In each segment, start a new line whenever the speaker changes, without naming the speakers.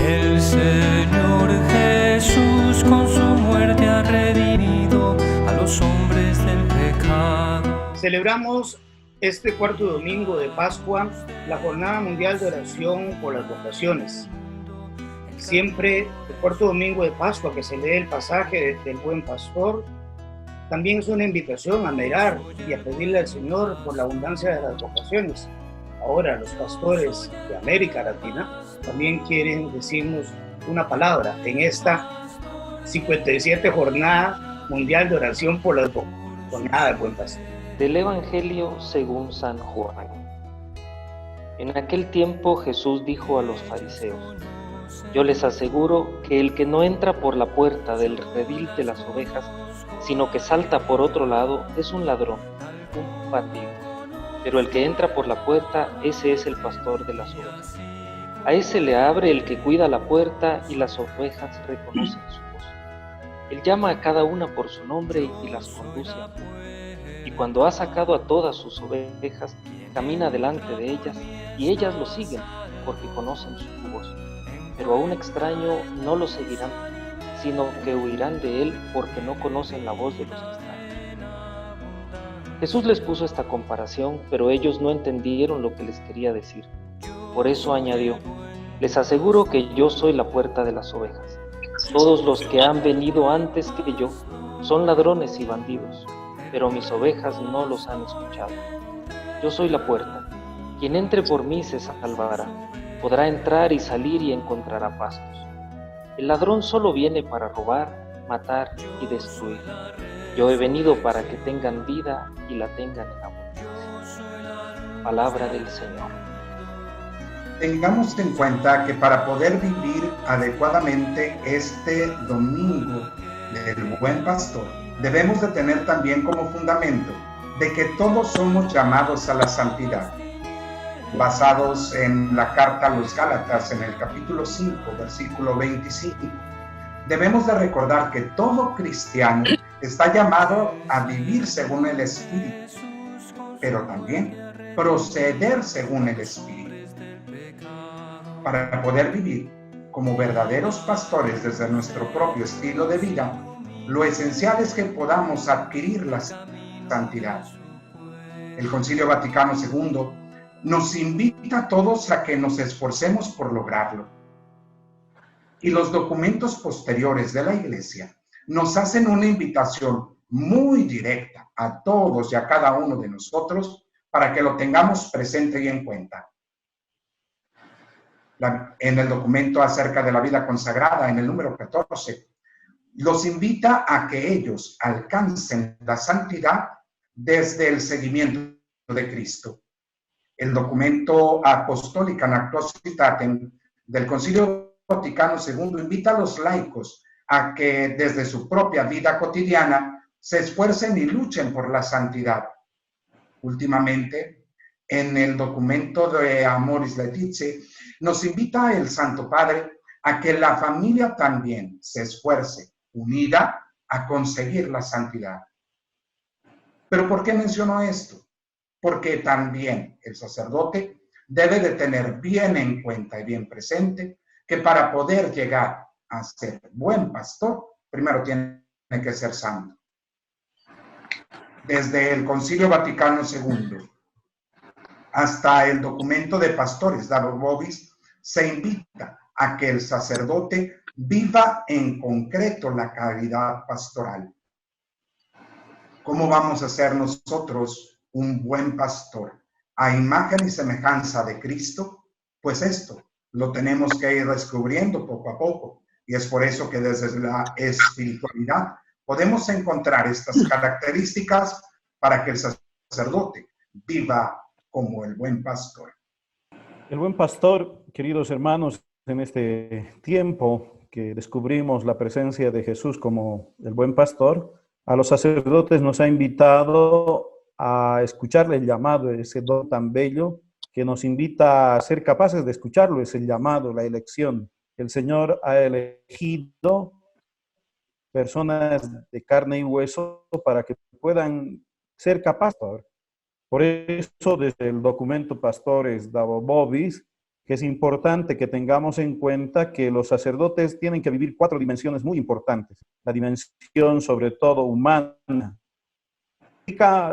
El Señor Jesús con su muerte ha redimido a los hombres del pecado.
Celebramos este cuarto domingo de Pascua, la Jornada Mundial de Oración por las Vocaciones. Siempre el cuarto domingo de Pascua que se lee el pasaje del Buen Pastor, también es una invitación a mirar y a pedirle al Señor por la abundancia de las vocaciones. Ahora los pastores de América Latina también quieren decirnos una palabra en esta 57 Jornada Mundial de Oración por las Vocaciones. Jornada del Buen Pastor.
Del Evangelio según San Juan. En aquel tiempo Jesús dijo a los fariseos: yo les aseguro que el que no entra por la puerta del redil de las ovejas, sino que salta por otro lado, es un ladrón, un bandido. Pero el que entra por la puerta, ese es el pastor de las ovejas. A ese le abre el que cuida la puerta, y las ovejas reconocen su voz. Él llama a cada una por su nombre y las conduce. Y cuando ha sacado a todas sus ovejas, camina delante de ellas, y ellas lo siguen, porque conocen su voz. Pero a un extraño no lo seguirán, sino que huirán de él, porque no conocen la voz de los extraños. Jesús les puso esta comparación, pero ellos no entendieron lo que les quería decir. Por eso añadió: les aseguro que yo soy la puerta de las ovejas. Todos los que han venido antes que yo son ladrones y bandidos, pero mis ovejas no los han escuchado. Yo soy la puerta. Quien entre por mí se salvará. Podrá entrar y salir y encontrará pastos. El ladrón solo viene para robar, matar y destruir. Yo he venido para que tengan vida y la tengan en abundancia. Palabra del Señor.
Tengamos en cuenta que para poder vivir adecuadamente este domingo del Buen Pastor, debemos de tener también como fundamento de que todos somos llamados a la santidad. Basados en la carta a los Gálatas, en el capítulo 5, versículo 25, debemos de recordar que todo cristiano está llamado a vivir según el Espíritu, pero también proceder según el Espíritu. Para poder vivir como verdaderos pastores desde nuestro propio estilo de vida, lo esencial es que podamos adquirir la santidad. El Concilio Vaticano II nos invita a todos a que nos esforcemos por lograrlo. Y los documentos posteriores de la Iglesia nos hacen una invitación muy directa a todos y a cada uno de nosotros para que lo tengamos presente y en cuenta. En el documento acerca de la vida consagrada, en el número 14, los invita a que ellos alcancen la santidad desde el seguimiento de Cristo. El documento Apostolica Actuositatem del Concilio Vaticano II invita a los laicos a que desde su propia vida cotidiana se esfuercen y luchen por la santidad. Últimamente, en el documento de Amoris Laetitia, nos invita el Santo Padre a que la familia también se esfuerce, unida, a conseguir la santidad. ¿Pero por qué menciono esto? Porque también el sacerdote debe de tener bien en cuenta y bien presente que para poder llegar a ser buen pastor, primero tiene que ser santo. Desde el Concilio Vaticano II hasta el documento de Pastores Dado Vobis, se invita a que el sacerdote viva en concreto la caridad pastoral. ¿Cómo vamos a ser nosotros un buen pastor a imagen y semejanza de Cristo? Pues esto lo tenemos que ir descubriendo poco a poco, y es por eso que desde la espiritualidad podemos encontrar estas características para que el sacerdote viva como el buen pastor.
El buen pastor, queridos hermanos, en este tiempo que descubrimos la presencia de Jesús como el buen pastor, a los sacerdotes nos ha invitado a escucharle el llamado, ese don tan bello que nos invita a ser capaces de escucharlo, es el llamado, la elección. El Señor ha elegido personas de carne y hueso para que puedan ser capaces. Por eso, desde el documento Pastores Dado Vobis, que es importante que tengamos en cuenta que los sacerdotes tienen que vivir 4 dimensiones muy importantes. La dimensión sobre todo humana,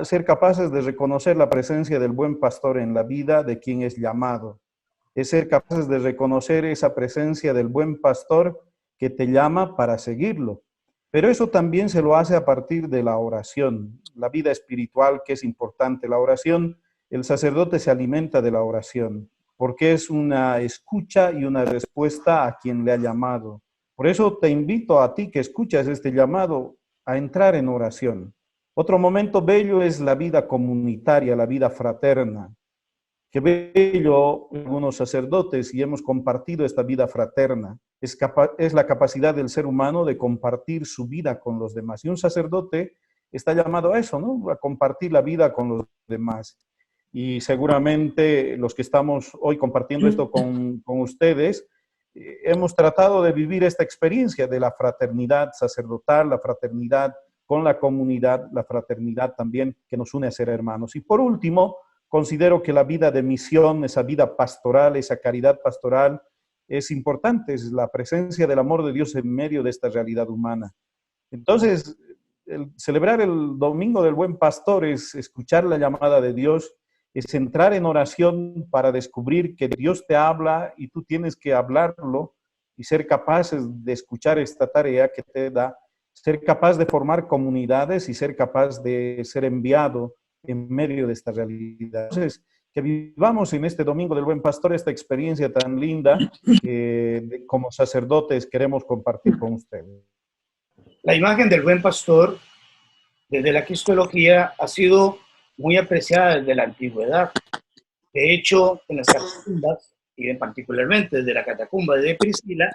ser capaces de reconocer la presencia del buen pastor en la vida de quien es llamado. Es ser capaces de reconocer esa presencia del buen pastor que te llama para seguirlo. Pero eso también se lo hace a partir de la oración, la vida espiritual que es importante. La oración, el sacerdote se alimenta de la oración, porque es una escucha y una respuesta a quien le ha llamado. Por eso te invito a ti que escuchas este llamado a entrar en oración. Otro momento bello es la vida comunitaria, la vida fraterna. Qué bello algunos sacerdotes y hemos compartido esta vida fraterna. Es la capacidad del ser humano de compartir su vida con los demás. Y un sacerdote está llamado a eso, ¿no? A compartir la vida con los demás. Y seguramente los que estamos hoy compartiendo esto con ustedes, hemos tratado de vivir esta experiencia de la fraternidad sacerdotal, la fraternidad con la comunidad, la fraternidad también que nos une a ser hermanos. Y por último, considero que la vida de misión, esa vida pastoral, esa caridad pastoral, es importante, es la presencia del amor de Dios en medio de esta realidad humana. Entonces, celebrar el Domingo del Buen Pastor es escuchar la llamada de Dios, es entrar en oración para descubrir que Dios te habla y tú tienes que hablarlo y ser capaces de escuchar esta tarea que te da, ser capaz de formar comunidades y ser capaz de ser enviado en medio de esta realidad. Entonces, que vivamos en este Domingo del Buen Pastor esta experiencia tan linda que como sacerdotes queremos compartir con ustedes.
La imagen del buen pastor, desde la cristología, ha sido muy apreciada desde la antigüedad. De hecho, en las catacumbas, y particularmente desde la catacumba de Priscila,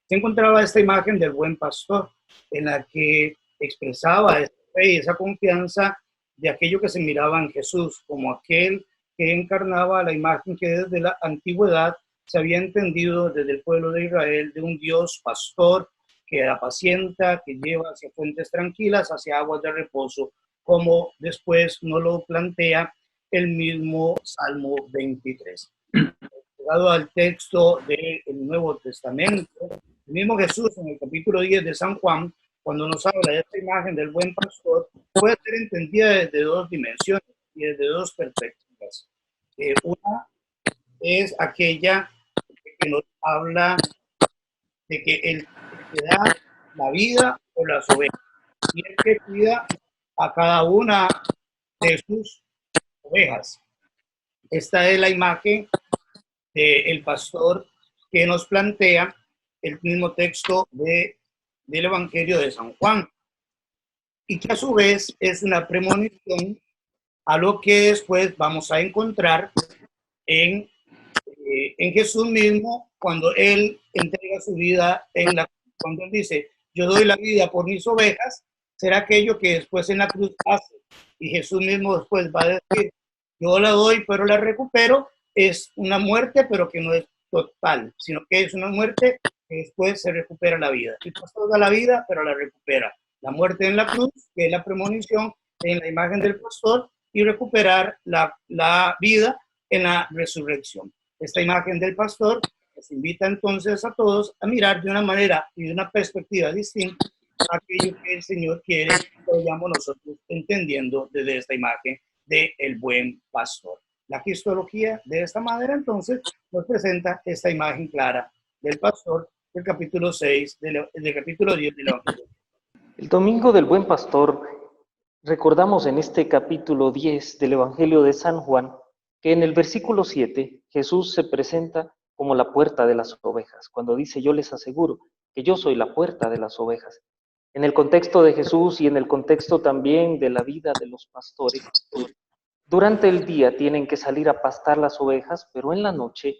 se encontraba esta imagen del buen pastor, en la que expresaba esa fe y esa confianza de aquello que se miraba en Jesús, como aquel que encarnaba la imagen que desde la antigüedad se había entendido desde el pueblo de Israel, de un Dios pastor que apacienta, que lleva hacia fuentes tranquilas, hacia aguas de reposo, como después nos lo plantea el mismo Salmo 23. Llegado al texto del Nuevo Testamento, el mismo Jesús en el capítulo 10 de San Juan, cuando nos habla de esta imagen del buen pastor, puede ser entendida desde 2 dimensiones y desde 2 perspectivas. Una es aquella que nos habla de que el que da la vida por las ovejas y el que cuida a cada una de sus ovejas. Esta es la imagen del pastor que nos plantea el mismo texto del Evangelio de San Juan, y que a su vez es una premonición a lo que después vamos a encontrar en Jesús mismo, cuando Él entrega su vida cuando Él dice, yo doy la vida por mis ovejas, será aquello que después en la cruz hace. Y Jesús mismo después va a decir, yo la doy, pero la recupero. Es una muerte, pero que no es total, sino que es una muerte que después se recupera la vida. El pastor da la vida, pero la recupera. La muerte en la cruz, que es la premonición en la imagen del pastor, y recuperar la vida en la resurrección. Esta imagen del pastor nos invita entonces a todos a mirar de una manera y de una perspectiva distinta aquello que el Señor quiere que vayamos nosotros entendiendo desde esta imagen del buen pastor. La cristología de esta manera entonces nos presenta esta imagen clara del pastor del capítulo 6, del capítulo 10 del Evangelio.
El Domingo del Buen Pastor, recordamos en este capítulo 10 del Evangelio de San Juan, que en el versículo 7 Jesús se presenta como la puerta de las ovejas, cuando dice, yo les aseguro que yo soy la puerta de las ovejas. En el contexto de Jesús y en el contexto también de la vida de los pastores, durante el día tienen que salir a pastar las ovejas, pero en la noche,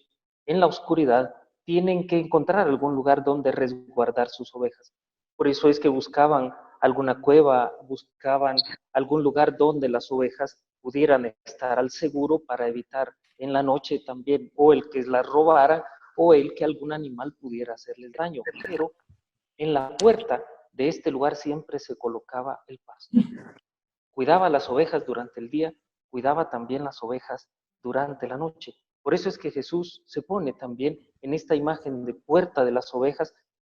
en la oscuridad, tienen que encontrar algún lugar donde resguardar sus ovejas. Por eso es que buscaban alguna cueva, buscaban algún lugar donde las ovejas pudieran estar al seguro para evitar en la noche también o el que las robara o el que algún animal pudiera hacerles daño. Pero en la puerta de este lugar siempre se colocaba el pastor. Cuidaba las ovejas durante el día, cuidaba también las ovejas durante la noche. Por eso es que Jesús se pone también en esta imagen de puerta de las ovejas,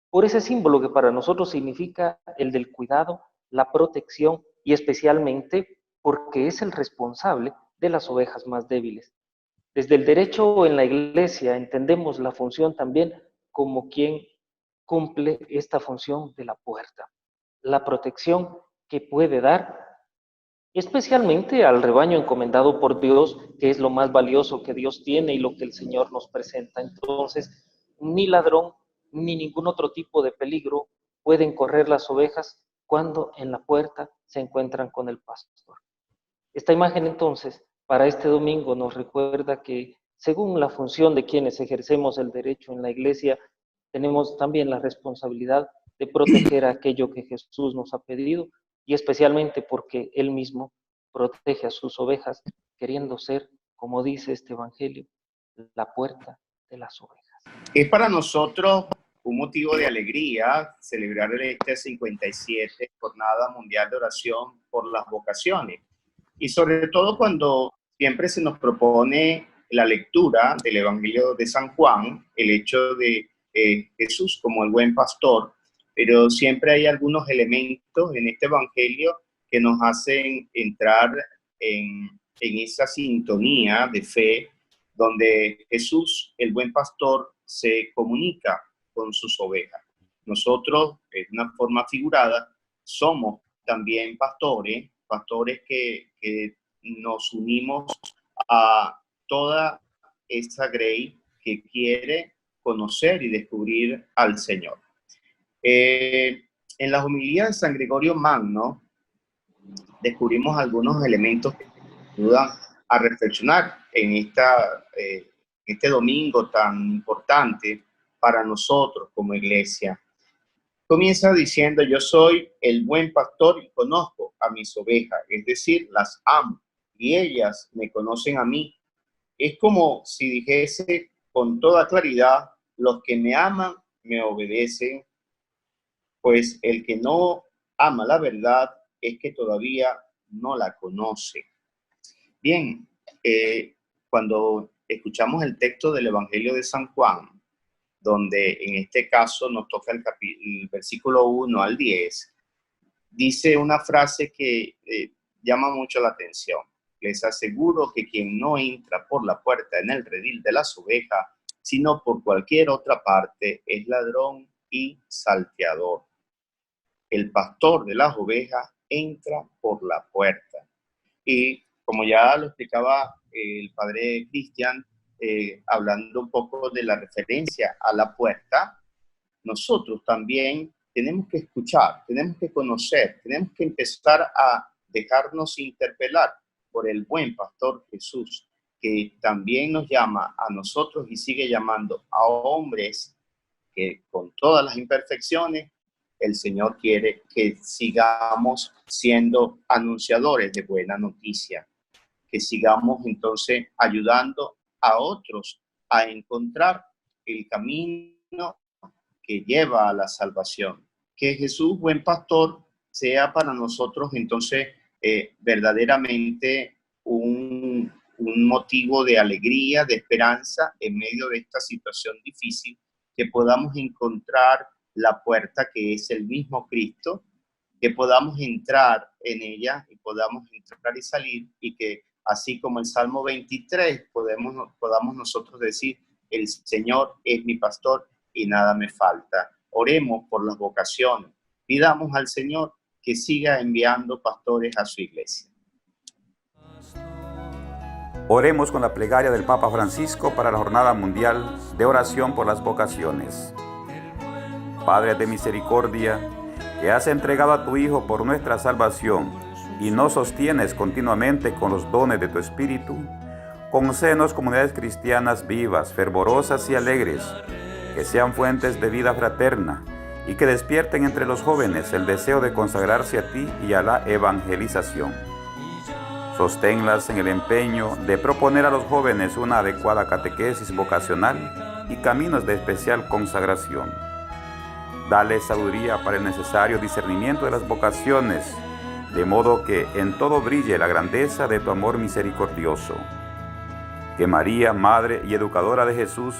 por ese símbolo que para nosotros significa el del cuidado, la protección y especialmente porque es el responsable de las ovejas más débiles. Desde el derecho en la iglesia entendemos la función también como quien cumple esta función de la puerta, la protección que puede dar especialmente al rebaño encomendado por Dios, que es lo más valioso que Dios tiene y lo que el Señor nos presenta. Entonces, ni ladrón ni ningún otro tipo de peligro pueden correr las ovejas cuando en la puerta se encuentran con el pastor. Esta imagen entonces, para este domingo, nos recuerda que según la función de quienes ejercemos el derecho en la iglesia, tenemos también la responsabilidad de proteger aquello que Jesús nos ha pedido, y especialmente porque Él mismo protege a sus ovejas, queriendo ser, como dice este evangelio, la puerta de las ovejas.
Es para nosotros un motivo de alegría celebrar esta 57 Jornada Mundial de Oración por las Vocaciones. Y sobre todo cuando siempre se nos propone la lectura del Evangelio de San Juan, el hecho de Jesús como el buen pastor, pero siempre hay algunos elementos en este Evangelio que nos hacen entrar en esa sintonía de fe, donde Jesús, el buen pastor, se comunica con sus ovejas. Nosotros, de una forma figurada, somos también pastores que nos unimos a toda esa grey que quiere conocer y descubrir al Señor. En las homilías de San Gregorio Magno descubrimos algunos elementos que nos ayudan a reflexionar en este domingo tan importante para nosotros como iglesia. Comienza diciendo: yo soy el buen pastor y conozco a mis ovejas, es decir, las amo y ellas me conocen a mí. Es como si dijese con toda claridad: los que me aman me obedecen, pues el que no ama la verdad es que todavía no la conoce. Bien, cuando escuchamos el texto del Evangelio de San Juan, donde en este caso nos toca el versículo 1 al 10, dice una frase que llama mucho la atención. Les aseguro que quien no entra por la puerta en el redil de las ovejas, sino por cualquier otra parte, es ladrón y salteador. El pastor de las ovejas entra por la puerta. Y como ya lo explicaba el padre Cristian, hablando un poco de la referencia a la puerta, nosotros también tenemos que escuchar, tenemos que conocer, tenemos que empezar a dejarnos interpelar por el buen pastor Jesús, que también nos llama a nosotros y sigue llamando a hombres que con todas las imperfecciones, el Señor quiere que sigamos siendo anunciadores de buena noticia, que sigamos entonces ayudando a otros a encontrar el camino que lleva a la salvación. Que Jesús, buen pastor, sea para nosotros entonces verdaderamente un motivo de alegría, de esperanza en medio de esta situación difícil, que podamos encontrar la puerta que es el mismo Cristo, que podamos entrar en ella y podamos entrar y salir, y que así como el Salmo 23 podamos nosotros decir: el Señor es mi pastor y nada me falta. Oremos por las vocaciones, pidamos al Señor que siga enviando pastores a su iglesia.
Oremos con la plegaria del Papa Francisco para la Jornada Mundial de Oración por las Vocaciones. Padre de misericordia, que has entregado a tu Hijo por nuestra salvación y nos sostienes continuamente con los dones de tu Espíritu, concédenos comunidades cristianas vivas, fervorosas y alegres, que sean fuentes de vida fraterna y que despierten entre los jóvenes el deseo de consagrarse a ti y a la evangelización. Sosténlas en el empeño de proponer a los jóvenes una adecuada catequesis vocacional y caminos de especial consagración. Dale sabiduría para el necesario discernimiento de las vocaciones, de modo que en todo brille la grandeza de tu amor misericordioso. Que María, Madre y Educadora de Jesús,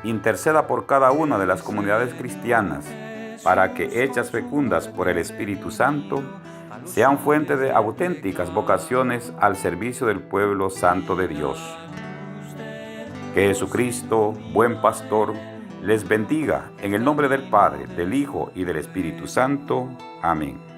interceda por cada una de las comunidades cristianas, para que, hechas fecundas por el Espíritu Santo, sean fuente de auténticas vocaciones al servicio del pueblo santo de Dios. Que Jesucristo, buen pastor, les bendiga en el nombre del Padre, del Hijo y del Espíritu Santo. Amén.